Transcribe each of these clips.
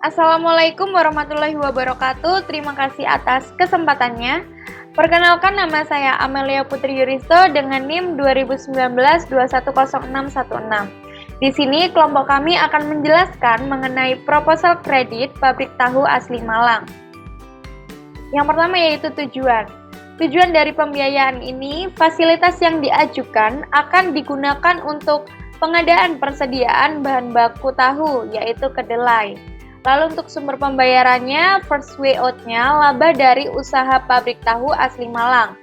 Assalamualaikum warahmatullahi wabarakatuh. Terima kasih atas kesempatannya. Perkenalkan, nama saya Amelia Putri Yuristo dengan NIM 2019-210616. Di sini kelompok kami akan menjelaskan mengenai proposal kredit pabrik tahu asli Malang. Yang pertama yaitu tujuan. Tujuan dari pembiayaan ini, fasilitas yang diajukan akan digunakan untuk pengadaan persediaan bahan baku tahu, yaitu kedelai. Lalu untuk sumber pembayarannya, first way out-nya laba dari usaha pabrik tahu asli Malang.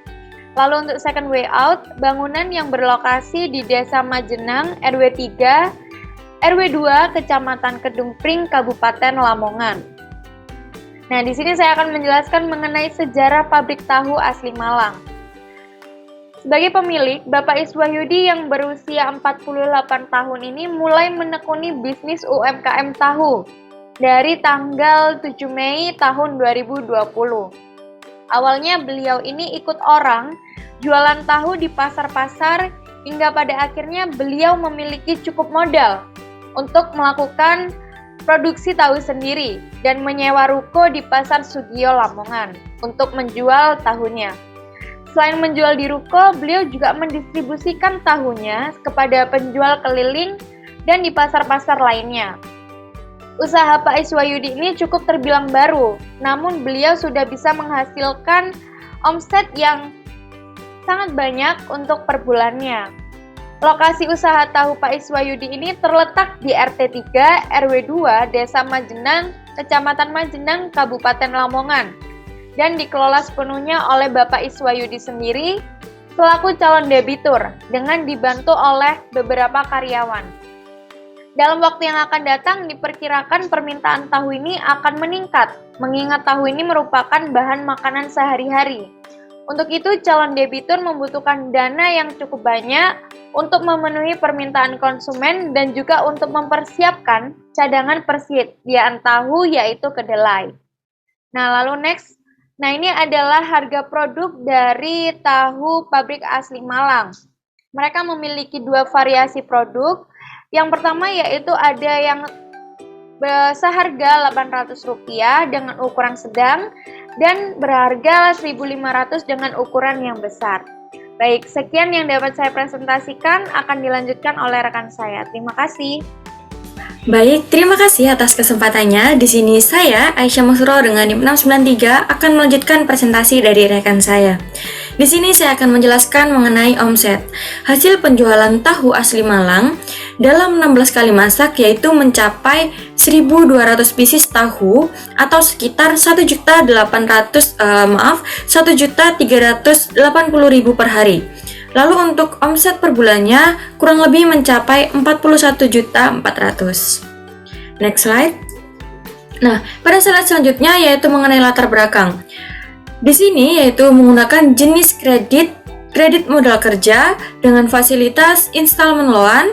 Lalu untuk second way out, bangunan yang berlokasi di Desa Majenang, RW 3, RW 2, Kecamatan Kedung Pring, Kabupaten Lamongan. Nah, di sini saya akan menjelaskan mengenai sejarah pabrik tahu asli Malang. Sebagai pemilik, Bapak Iswahyudi yang berusia 48 tahun ini mulai menekuni bisnis UMKM tahu dari tanggal 7 Mei tahun 2020. Awalnya beliau ini ikut orang jualan tahu di pasar-pasar hingga pada akhirnya beliau memiliki cukup modal untuk melakukan produksi tahu sendiri dan menyewa ruko di Pasar Sugio Lamongan untuk menjual tahunya. Selain menjual di ruko, beliau juga mendistribusikan tahunya kepada penjual keliling dan di pasar-pasar lainnya. Usaha Pak Iswahyudi ini cukup terbilang baru, namun beliau sudah bisa menghasilkan omset yang sangat banyak untuk per bulannya. Lokasi usaha tahu Pak Iswahyudi ini terletak di RT 3 RW 2 Desa Majenang, Kecamatan Majenang, Kabupaten Lamongan, dan dikelola sepenuhnya oleh Bapak Iswahyudi sendiri selaku calon debitur dengan dibantu oleh beberapa karyawan. Dalam waktu yang akan datang, diperkirakan permintaan tahu ini akan meningkat, mengingat tahu ini merupakan bahan makanan sehari-hari. Untuk itu, calon debitur membutuhkan dana yang cukup banyak untuk memenuhi permintaan konsumen dan juga untuk mempersiapkan cadangan persediaan tahu, yaitu kedelai. Nah, lalu next. Nah, ini adalah harga produk dari tahu pabrik asli Malang. Mereka memiliki dua variasi produk. Yang pertama yaitu ada yang seharga Rp800 dengan ukuran sedang dan berharga Rp1.500 dengan ukuran yang besar. Baik, sekian yang dapat saya presentasikan, akan dilanjutkan oleh rekan saya. Terima kasih. Baik, terima kasih atas kesempatannya. Di sini saya, Aisyah Masro dengan NIM 693 akan melanjutkan presentasi dari rekan saya. Di sini saya akan menjelaskan mengenai omset. Hasil penjualan tahu asli Malang dalam 16 kali masak yaitu mencapai 1.200 pieces tahu atau sekitar 1.380.000 per hari. Lalu untuk omset per bulannya kurang lebih mencapai 41.400.000. Next slide. Nah, pada slide selanjutnya yaitu mengenai latar belakang. Di sini yaitu menggunakan jenis kredit modal kerja dengan fasilitas installment loan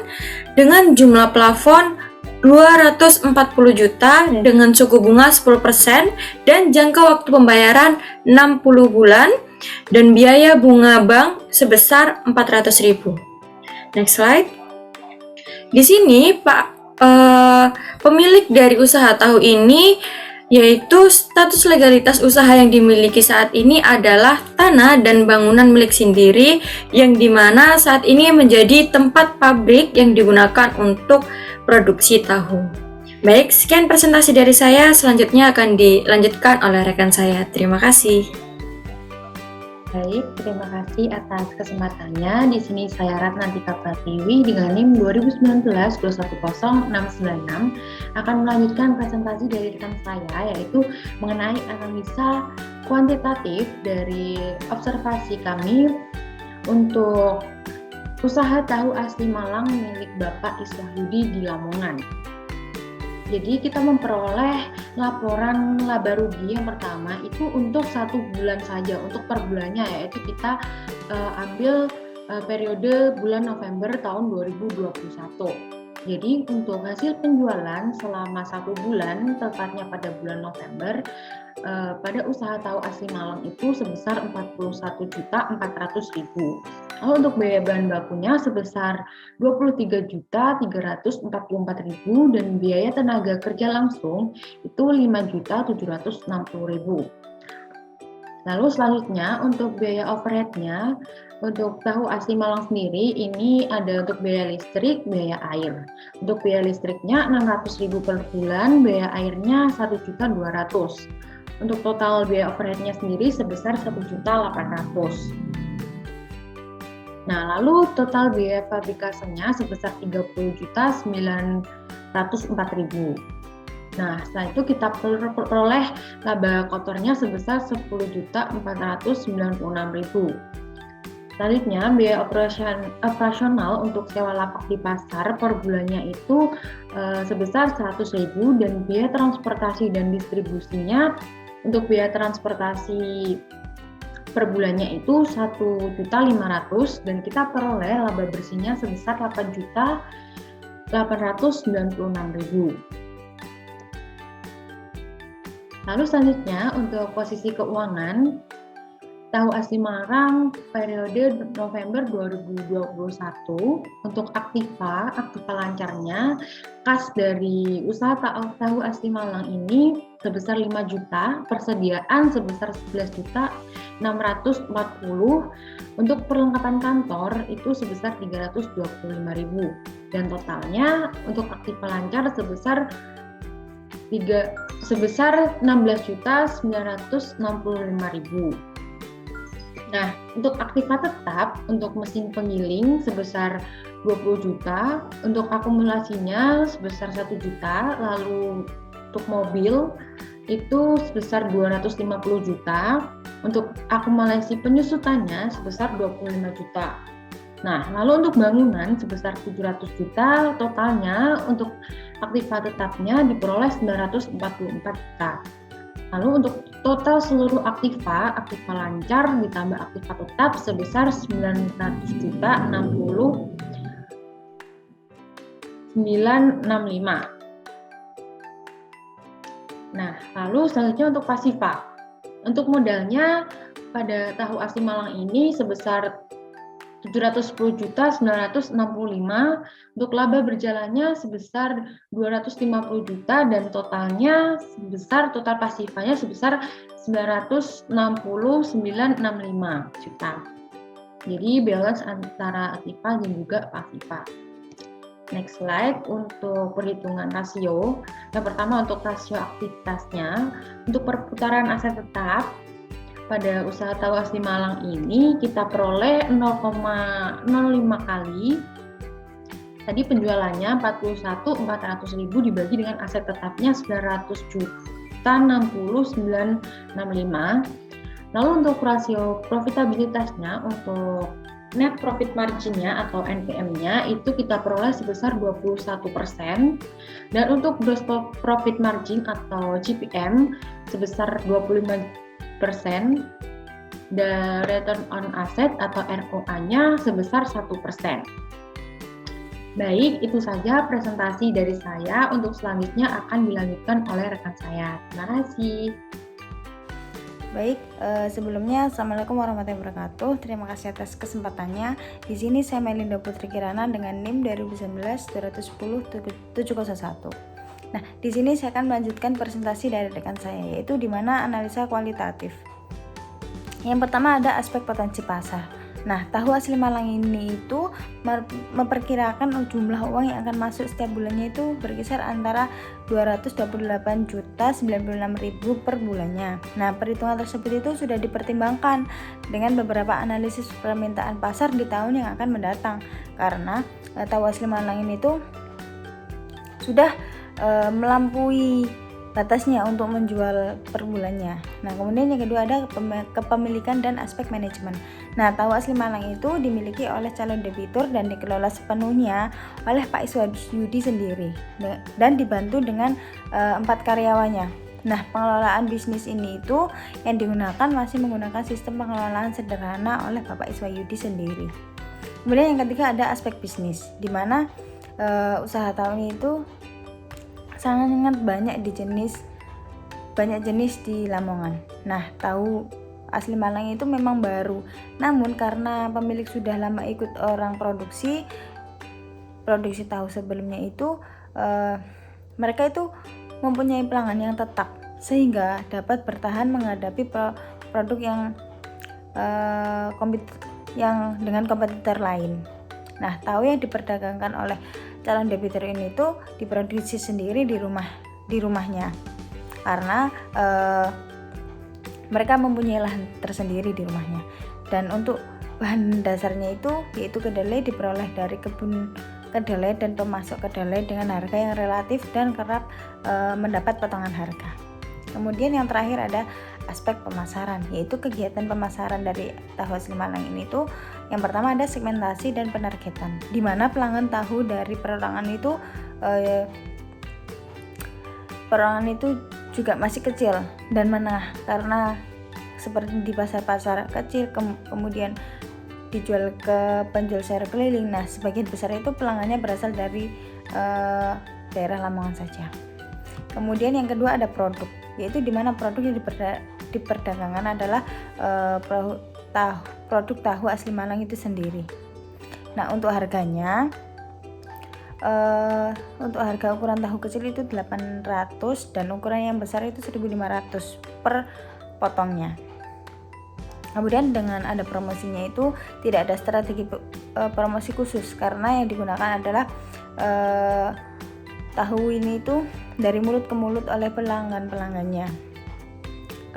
dengan jumlah plafon 240 juta dengan suku bunga 10% dan jangka waktu pembayaran 60 bulan dan biaya bunga bank sebesar 400.000. Next slide. Di sini pemilik dari usaha tahu ini yaitu status legalitas usaha yang dimiliki saat ini adalah tanah dan bangunan milik sendiri yang dimana saat ini menjadi tempat pabrik yang digunakan untuk produksi tahu. Baik, sekian presentasi dari saya, selanjutnya akan dilanjutkan oleh rekan saya. Terima kasih. Baik, terima kasih atas kesempatannya. Di sini saya Ratnantika Pratiwi dengan NIM 2019-210696 akan melanjutkan presentasi dari rekan saya, yaitu mengenai analisa kuantitatif dari observasi kami untuk usaha tahu asli Malang milik Bapak Iswahyudi di Lamongan. Jadi kita memperoleh laporan laba rugi yang pertama itu untuk 1 bulan saja, untuk per bulannya, yaitu kita ambil periode bulan November tahun 2021. Jadi untuk hasil penjualan selama 1 bulan, tepatnya pada bulan November, pada usaha tahu asli Malang itu sebesar 41.400.000. Lalu untuk biaya bahan bakunya sebesar 23.344.000 dan biaya tenaga kerja langsung itu 5.760.000. Lalu selanjutnya untuk biaya overheadnya, untuk tahu asli Malang sendiri ini ada untuk biaya listrik, biaya air. Untuk biaya listriknya 600.000 per bulan, biaya airnya 1.200.000. Untuk total biaya overheadnya sendiri sebesar 1.800.000. Nah, lalu total biaya pabrikasinya sebesar 30.904.000. Nah, setelah itu kita peroleh laba kotornya sebesar 10.496.000. Selanjutnya, biaya operasional untuk sewa lapak di pasar per bulannya itu sebesar 100.000 dan biaya transportasi dan distribusinya untuk biaya transportasi per bulannya itu 1.500.000 dan kita peroleh laba bersihnya sebesar 8.896.000. Lalu selanjutnya untuk posisi keuangan, tahu asli Malang periode November 2021 untuk aktiva lancarnya kas dari usaha tahu asli Malang ini sebesar 5 juta, persediaan sebesar 11.640, untuk perlengkapan kantor itu sebesar 325.000 dan totalnya untuk aktiva lancar sebesar 16.965.000. Nah, untuk aktiva tetap untuk mesin penggiling sebesar 20 juta, untuk akumulasinya sebesar 1 juta, lalu untuk mobil itu sebesar 250 juta, untuk akumulasi penyusutannya sebesar 25 juta. Nah, lalu untuk bangunan sebesar 700 juta, totalnya untuk aktiva tetapnya diperoleh 944 juta. Lalu untuk total seluruh aktiva lancar ditambah aktiva tetap sebesar 900 juta 60.965. Nah, lalu selanjutnya untuk pasifa. Untuk modalnya pada tahu asli Malang ini sebesar 710.965, untuk laba berjalannya sebesar 250 juta dan total pasifanya sebesar 969.65 juta. Jadi balance antara aktiva dan juga pasifa. Next slide untuk perhitungan rasio. Yang pertama untuk rasio aktivitasnya, untuk perputaran aset tetap pada usaha tahu asli Malang ini kita peroleh 0,05 kali. Tadi penjualannya 41.400.000 dibagi dengan aset tetapnya 900.60.965. Lalu untuk rasio profitabilitasnya, untuk net profit margin-nya atau NPM-nya itu kita peroleh sebesar 21% dan untuk gross profit margin atau GPM sebesar 25%. Dan return on asset atau ROA-nya sebesar 1%. Baik, itu saja presentasi dari saya. Untuk selanjutnya akan dilanjutkan oleh rekan saya. Terima kasih. Baik, sebelumnya Assalamualaikum warahmatullahi wabarakatuh. Terima kasih atas kesempatannya. Di sini saya Melinda Putri Kirana dengan NIM 2019-210-701. Nah, di sini saya akan melanjutkan presentasi dari rekan saya, yaitu di mana analisa kualitatif. Yang pertama ada aspek potensi pasar. Nah, tahu asli Malang ini itu memperkirakan jumlah uang yang akan masuk setiap bulannya itu berkisar antara 228.096.000 per bulannya. Nah, perhitungan tersebut itu sudah dipertimbangkan dengan beberapa analisis permintaan pasar di tahun yang akan mendatang. Karena tahu asli Malang ini tuh sudah melampaui batasnya untuk menjual per bulannya. Nah, kemudian yang kedua ada kepemilikan dan aspek manajemen. Nah, tahu asli Malang itu dimiliki oleh calon debitur dan dikelola sepenuhnya oleh Pak Iswahyudi sendiri dan dibantu dengan 4 karyawannya. Nah, pengelolaan bisnis ini itu yang digunakan masih menggunakan sistem pengelolaan sederhana oleh Bapak Iswahyudi sendiri. Kemudian yang ketiga ada aspek bisnis, di mana usaha tahu ini itu sangat banyak jenis di Lamongan. Nah, tahu asli Malang itu memang baru, namun karena pemilik sudah lama ikut orang produksi tahu sebelumnya itu, mereka itu mempunyai pelanggan yang tetap sehingga dapat bertahan menghadapi produk yang dengan kompetitor lain. Nah, tahu yang diperdagangkan oleh calon debitur ini tuh diproduksi sendiri di rumahnya karena mereka mempunyai lahan tersendiri di rumahnya. Dan untuk bahan dasarnya yaitu kedelai diperoleh dari kebun kedelai dan pemasok kedelai dengan harga yang relatif dan kerap mendapat potongan harga. Kemudian yang terakhir ada aspek pemasaran, yaitu kegiatan pemasaran dari tahu asli Malang ini tuh yang pertama ada segmentasi dan penargetan, di mana pelanggan tahu dari perorangan itu juga masih kecil dan menengah, karena seperti di pasar-pasar kecil kemudian dijual ke penjual sayur keliling. Nah, sebagian besar itu pelanggannya berasal dari daerah Lamongan saja. Kemudian yang kedua ada produk, yaitu di mana produk yang diperdagangkan adalah produk tahu asli Malang itu sendiri. Nah, untuk harganya, untuk harga ukuran tahu kecil itu 800 dan ukuran yang besar itu 1.500 per potongnya. Kemudian dengan ada promosinya itu tidak ada strategi promosi khusus, karena yang digunakan adalah tahu ini itu dari mulut ke mulut oleh pelanggannya,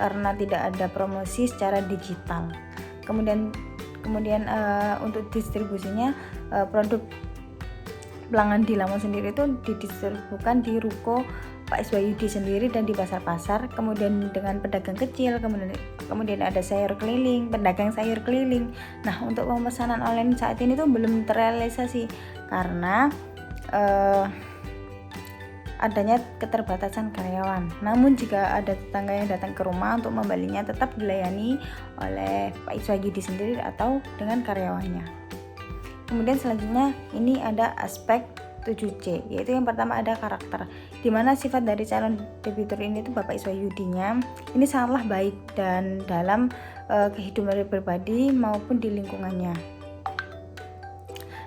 karena tidak ada promosi secara digital. Kemudian untuk distribusinya, produk pelanggan di Lamongan sendiri itu didistribusikan di ruko Pak Iswayudi sendiri dan di pasar-pasar, kemudian dengan pedagang kecil, kemudian ada pedagang sayur keliling. Nah, untuk pemesanan online saat ini tuh belum terrealisasi karena adanya keterbatasan karyawan. Namun jika ada tetangga yang datang ke rumah untuk membelinya, tetap dilayani oleh Pak Iswayudi sendiri atau dengan karyawannya. Kemudian selanjutnya ini ada aspek 7C, yaitu yang pertama ada karakter, di mana sifat dari calon debitur ini tuh Bapak Iswayudinya ini sangatlah baik dan dalam kehidupan pribadi maupun di lingkungannya.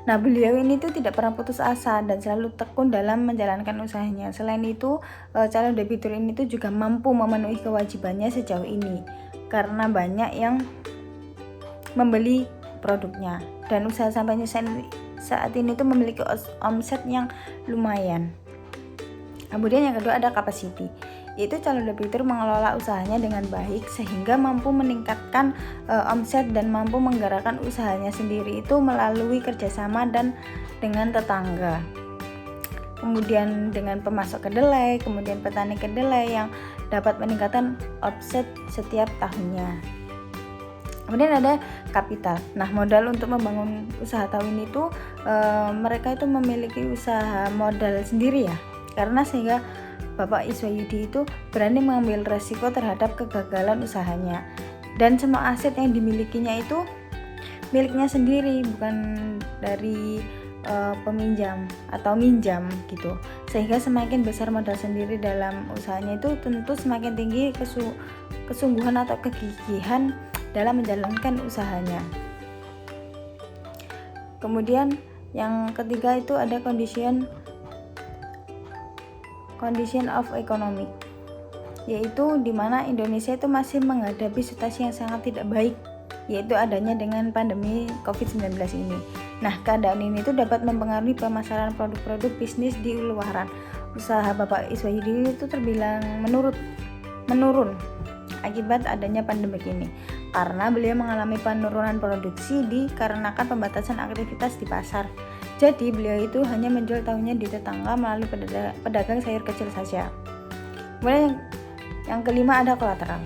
Nah, beliau ini tuh tidak pernah putus asa dan selalu tekun dalam menjalankan usahanya. Selain itu, calon debitur ini tuh juga mampu memenuhi kewajibannya sejauh ini karena banyak yang membeli produknya, dan usaha sampai saat ini tuh memiliki omset yang lumayan. Kemudian yang kedua ada capacity, yaitu calon debitur mengelola usahanya dengan baik sehingga mampu meningkatkan omset dan mampu menggerakkan usahanya sendiri itu melalui kerjasama dan dengan tetangga. Kemudian dengan pemasok kedelai, kemudian petani kedelai yang dapat meningkatkan omset setiap tahunnya. Kemudian ada kapital. Nah, modal untuk membangun usaha tahu ini tuh mereka itu memiliki usaha modal sendiri ya, karena sehingga Bapak Iswayudi itu berani mengambil resiko terhadap kegagalan usahanya, dan semua aset yang dimilikinya itu miliknya sendiri, bukan dari peminjam atau minjam gitu. Sehingga semakin besar modal sendiri dalam usahanya itu tentu semakin tinggi kesungguhan atau kegigihan dalam menjalankan usahanya. Kemudian yang ketiga itu ada condition of economic, yaitu di mana Indonesia itu masih menghadapi situasi yang sangat tidak baik, yaitu adanya dengan pandemi COVID-19 ini. Nah, keadaan ini tuh dapat mempengaruhi pemasaran produk-produk bisnis di luaran. Usaha Bapak Iswayudi itu terbilang menurun akibat adanya pandemi ini, karena beliau mengalami penurunan produksi dikarenakan pembatasan aktivitas di pasar. Jadi beliau itu hanya menjual tahunya di tetangga melalui pedagang sayur kecil saja. Kemudian yang kelima ada kolateral.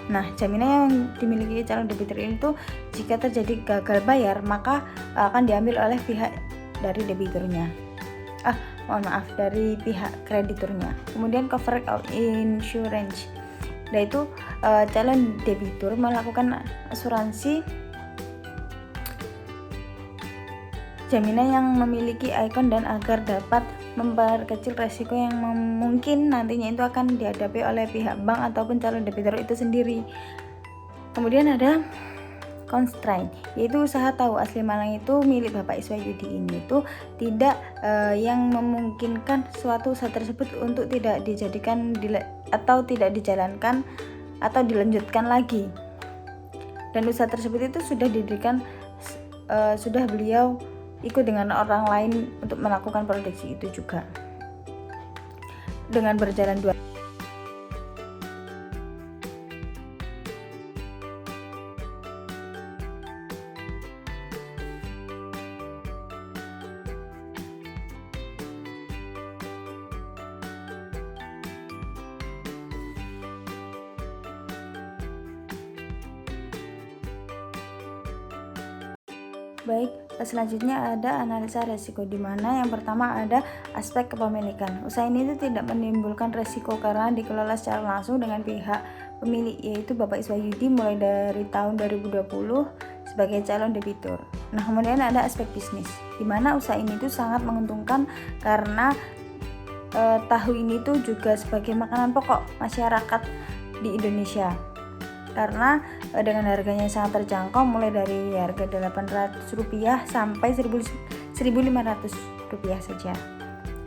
Nah, jaminan yang dimiliki calon debitur ini tuh jika terjadi gagal bayar maka akan diambil oleh pihak dari debiturnya. Dari pihak krediturnya. Kemudian coverage of insurance, yaitu calon debitur melakukan asuransi jaminan yang memiliki ikon dan agar dapat memperkecil resiko yang mungkin nantinya itu akan dihadapi oleh pihak bank ataupun calon debitur itu sendiri. Kemudian ada constraint, yaitu usaha tahu asli Malang itu milik Bapak Iswayudi ini itu tidak yang memungkinkan suatu usaha tersebut untuk tidak dijadikan atau tidak dijalankan atau dilanjutkan lagi, dan usaha tersebut itu sudah didirikan sudah beliau ikut dengan orang lain untuk melakukan produksi itu juga dengan berjalan dua. Baik, selanjutnya ada analisa resiko, di mana yang pertama ada aspek kepemilikan. Usaha ini itu tidak menimbulkan resiko karena dikelola secara langsung dengan pihak pemilik, yaitu Bapak Iswayudi mulai dari tahun 2020 sebagai calon debitur. Nah, kemudian ada aspek bisnis, di mana usaha ini itu sangat menguntungkan karena tahu ini tuh juga sebagai makanan pokok masyarakat di Indonesia. Karena dengan harganya sangat terjangkau, mulai dari harga Rp800 sampai Rp1.500 saja.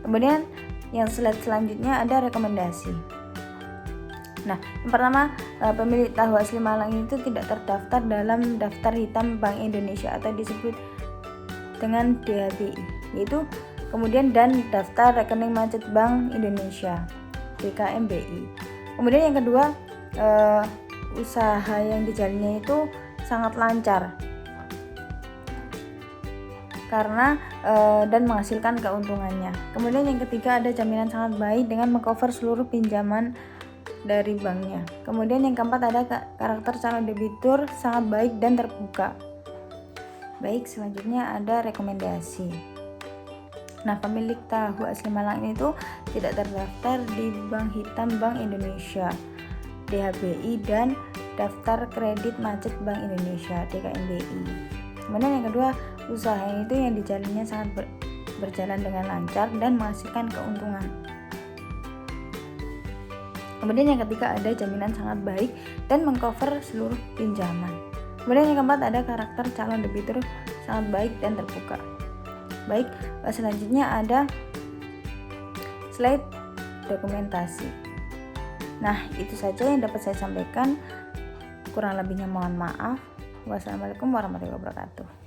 Kemudian yang slide selanjutnya ada rekomendasi. Nah, yang pertama, pemilik tahu asli Malang itu tidak terdaftar dalam daftar hitam Bank Indonesia atau disebut dengan DHBI, yaitu kemudian dan daftar rekening macet Bank Indonesia DKMBI. Kemudian yang kedua, usaha yang dijalannya itu sangat lancar karena dan menghasilkan keuntungannya. Kemudian yang ketiga, ada jaminan sangat baik dengan mengcover seluruh pinjaman dari banknya. Kemudian yang keempat, ada karakter calon debitur sangat baik dan terbuka. Baik, selanjutnya ada rekomendasi. Nah, pemilik tahu asli Malang ini tuh tidak terdaftar di Bank Hitam Bank Indonesia DHBI dan daftar kredit macet Bank Indonesia DKMBI. Kemudian yang kedua, usaha itu yang dijalannya sangat berjalan dengan lancar dan menghasilkan keuntungan. Kemudian yang ketiga, ada jaminan sangat baik dan mengcover seluruh pinjaman. Kemudian yang keempat, ada karakter calon debitur sangat baik dan terbuka. Baik, selanjutnya ada slide dokumentasi. Nah, itu saja yang dapat saya sampaikan. Kurang lebihnya mohon maaf. Wassalamualaikum warahmatullahi wabarakatuh.